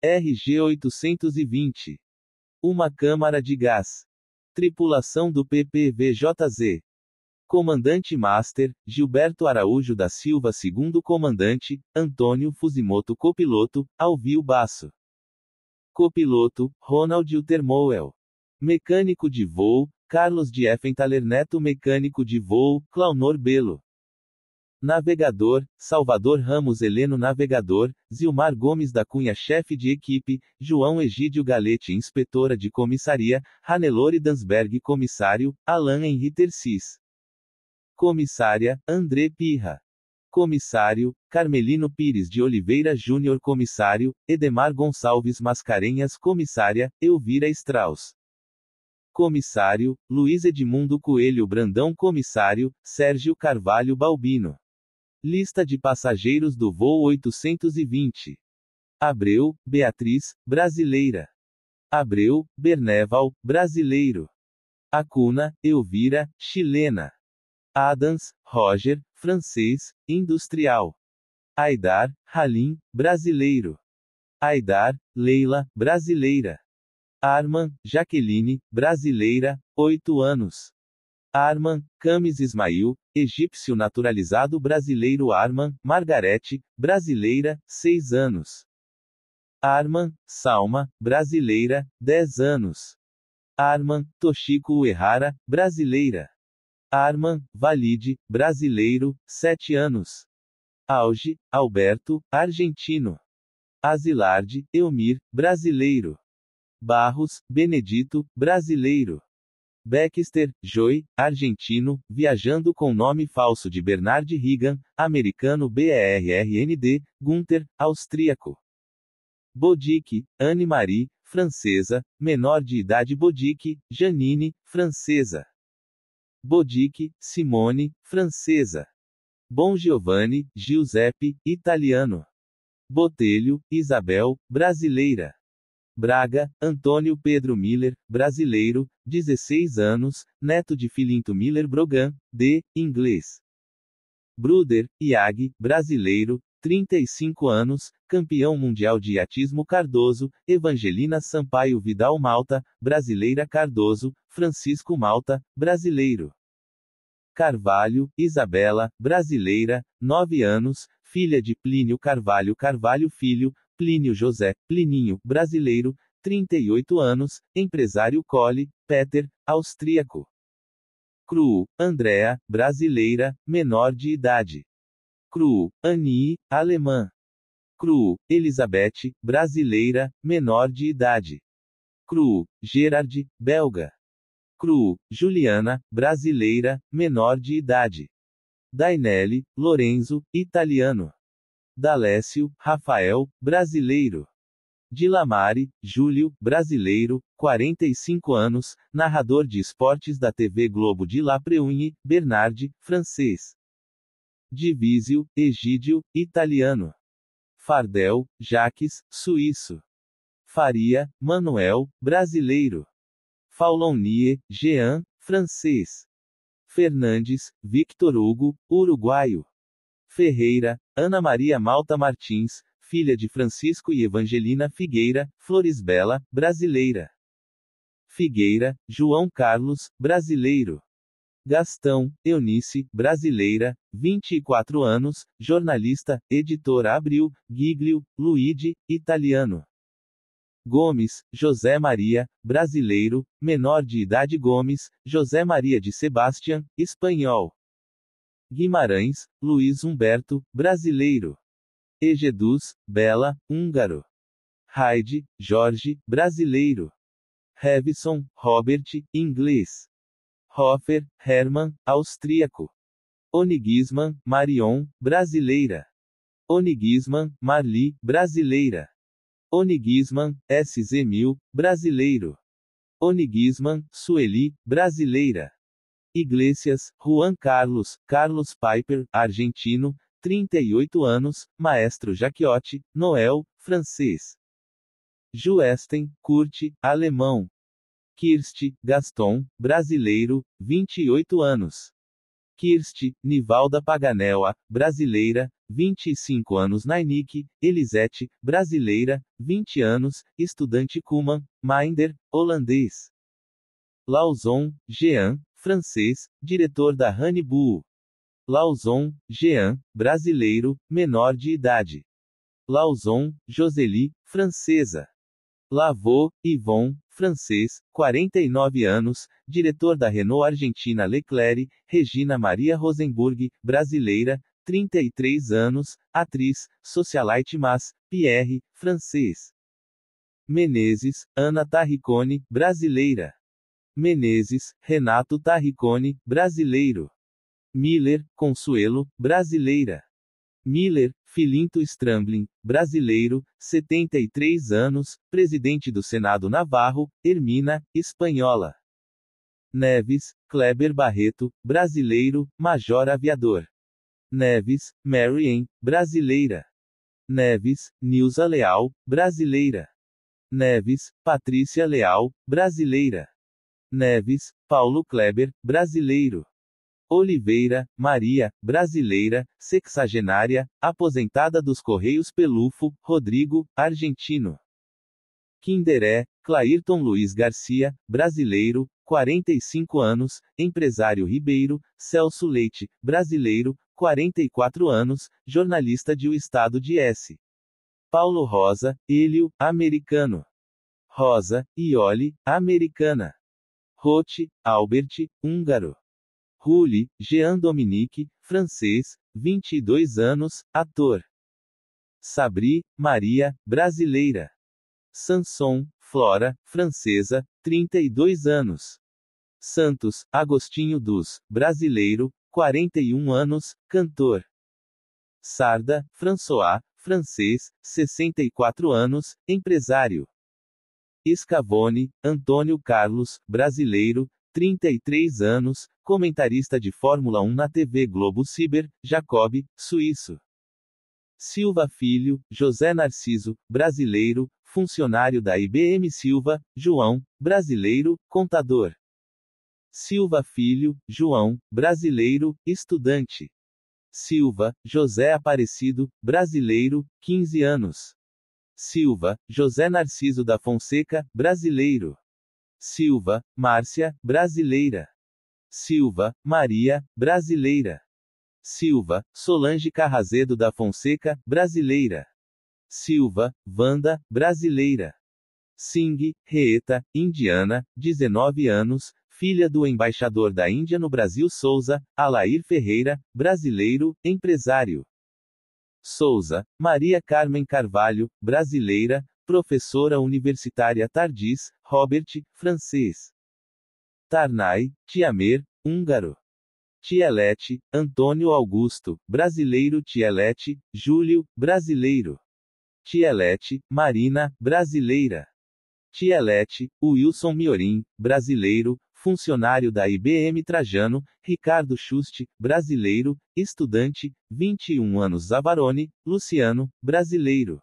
RG 820. Uma câmara de gás. Tripulação do PPVJZ. Comandante Master, Gilberto Araújo da Silva. Segundo comandante, Antônio Fusimoto. Copiloto, Alvio Basso. Copiloto, Ronald Utermoel. Mecânico de voo, Carlos de Effenthaler Neto. Mecânico de voo, Claunor Belo. Navegador, Salvador Ramos Heleno. Navegador, Zilmar Gomes da Cunha. Chefe de equipe, João Egídio Galete. Inspetora de comissaria, Hannelore Dansberg. Comissário, Alain Henri Tercis. Comissária, André Pirra. Comissário, Carmelino Pires de Oliveira Júnior. Comissário, Edemar Gonçalves Mascarenhas. Comissária, Elvira Strauss. Comissário, Luiz Edmundo Coelho Brandão. Comissário, Sérgio Carvalho Balbino. Lista de passageiros do voo 820. Abreu, Beatriz, brasileira. Abreu, Berneval, brasileiro. Acuna, Elvira, chilena. Adams, Roger, francês, industrial. Aidar, Halim, brasileiro. Aidar, Leila, brasileira. Arman, Jaqueline, brasileira, 8 anos. Arman, Camis Ismail, egípcio naturalizado brasileiro. Arman, Margarete, brasileira, 6 anos. Arman, Salma, brasileira, 10 anos. Arman, Toshiko Uehara, brasileira. Arman, Valide, brasileiro, 7 anos. Auge, Alberto, argentino. Azilarde, Elmir, brasileiro. Barros, Benedito, brasileiro. Baxter, Joy, argentino, viajando com nome falso de Bernard Reagan, americano. BERRND, Gunther, austríaco. Bodic, Anne-Marie, francesa, menor de idade. Bodic, Janine, francesa. Bodic, Simone, francesa. Bon Giovanni, Giuseppe, italiano. Botelho, Isabel, brasileira. Braga, Antônio Pedro Miller, brasileiro, 16 anos, neto de Filinto Miller Brogan, D, inglês. Bruder, Iag, brasileiro, 35 anos, campeão mundial de iatismo. Cardoso, Evangelina Sampaio Vidal Malta, brasileira. Cardoso, Francisco Malta, brasileiro. Carvalho, Isabela, brasileira, 9 anos, filha de Plínio Carvalho. Carvalho filho, Plínio José, Plininho, brasileiro, 38 anos, empresário. Cole, Peter, austríaco. Cru, Andrea, brasileira, menor de idade. Cru, Annie, alemã. Cru, Elizabeth, brasileira, menor de idade. Cru, Gerard, belga. Cru, Juliana, brasileira, menor de idade. Dainelli, Lorenzo, italiano. D'Alessio, Rafael, brasileiro. Dilamare, Júlio, brasileiro, 45 anos, narrador de esportes da TV Globo. De La Preunhe, Bernard, francês. Divisio, Egídio, italiano. Fardel, Jaques, suíço. Faria, Manuel, brasileiro. Faulonier, Jean, francês. Fernandes, Victor Hugo, uruguaio. Ferreira, Ana Maria Malta Martins, filha de Francisco e Evangelina Figueira, Florisbela, brasileira. Figueira, João Carlos, brasileiro. Gastão, Eunice, brasileira, 24 anos, jornalista, editora. Abril, Giglio, Luigi, italiano. Gomes, José Maria, brasileiro, menor de idade. Gomes, José Maria de Sebastião, espanhol. Guimarães, Luiz Humberto, brasileiro. Egeduz, Bela, húngaro. Hyde, Jorge, brasileiro. Hevison, Robert, inglês. Hofer, Hermann, austríaco. Onigisman, Marion, brasileira. Onigisman, Marli, brasileira. Onigisman, SZ1000, brasileiro. Onigisman, Sueli, brasileira. Iglesias, Juan Carlos, Carlos Piper, argentino, 38 anos, maestro. Jacquiotti, Noel, francês. Juesten, Kurt, alemão. Kirst, Gaston, brasileiro, 28 anos. Kirst, Nivalda Paganella, brasileira, 25 anos Nainik, Elisete, brasileira, 20 anos, estudante Kuman, Minder, holandês. Lauzon, Jean, francês, diretor da Honeybull. Lauzon, Jean, brasileiro, menor de idade. Lauzon, Joseli, francesa. Lavaux, Yvon, francês, 49 anos, diretor da Renault Argentina Leclerc. Regina Maria Rosenburg, brasileira, 33 anos, atriz, socialite mas, Pierre, francês. Menezes, Ana Tarricone, brasileira. Menezes, Renato Tarricone, brasileiro. Miller, Consuelo, brasileira. Miller, Filinto Stramblin, brasileiro, 73 anos, presidente do Senado Navarro. Hermina, espanhola. Neves, Kleber Barreto, brasileiro, major aviador. Neves, Marianne, brasileira. Neves, Nilza Leal, brasileira. Neves, Patrícia Leal, brasileira. Neves, Paulo Kleber, brasileiro. Oliveira, Maria, brasileira, sexagenária, aposentada dos Correios Pelufo. Rodrigo, argentino. Kinderé, Clairton Luiz Garcia, brasileiro, 45 anos, empresário Ribeiro. Celso Leite, brasileiro, 44 anos, jornalista de O Estado de S. Paulo Rosa, Hélio, americano. Rosa, Ioli, americana. Roth, Albert, húngaro. Rulli, Jean Dominique, francês, 22 anos, ator. Sabri, Maria, brasileira. Sanson, Flora, francesa, 32 anos. Santos, Agostinho dos, brasileiro, 41 anos, cantor. Sarda, François, francês, 64 anos, empresário. Scavone, Antônio Carlos, brasileiro, 33 anos, comentarista de Fórmula 1 na TV Globo Ciber. Jacob, suíço. Silva Filho, José Narciso, brasileiro, funcionário da IBM. Silva, João, brasileiro, contador. Silva Filho, João, brasileiro, estudante. Silva, José Aparecido, brasileiro, 15 anos. Silva, José Narciso da Fonseca, brasileiro. Silva, Márcia, brasileira. Silva, Maria, brasileira. Silva, Solange Carrazedo da Fonseca, brasileira. Silva, Wanda, brasileira. Singh, Reeta, indiana, 19 anos, filha do embaixador da Índia no Brasil. Souza, Alair Ferreira, brasileiro, empresário. Souza, Maria Carmen Carvalho, brasileira, professora universitária. Tardis, Robert, francês. Tarnay, Tiamer, húngaro. Tielete, Antônio Augusto, brasileiro. Tielete, Júlio, brasileiro. Tielete, Marina, brasileira. Tielete, Wilson Miorim, brasileiro, funcionário da IBM. Trajano, Ricardo Juste, brasileiro, estudante, 21 anos. Zavarone, Luciano, brasileiro.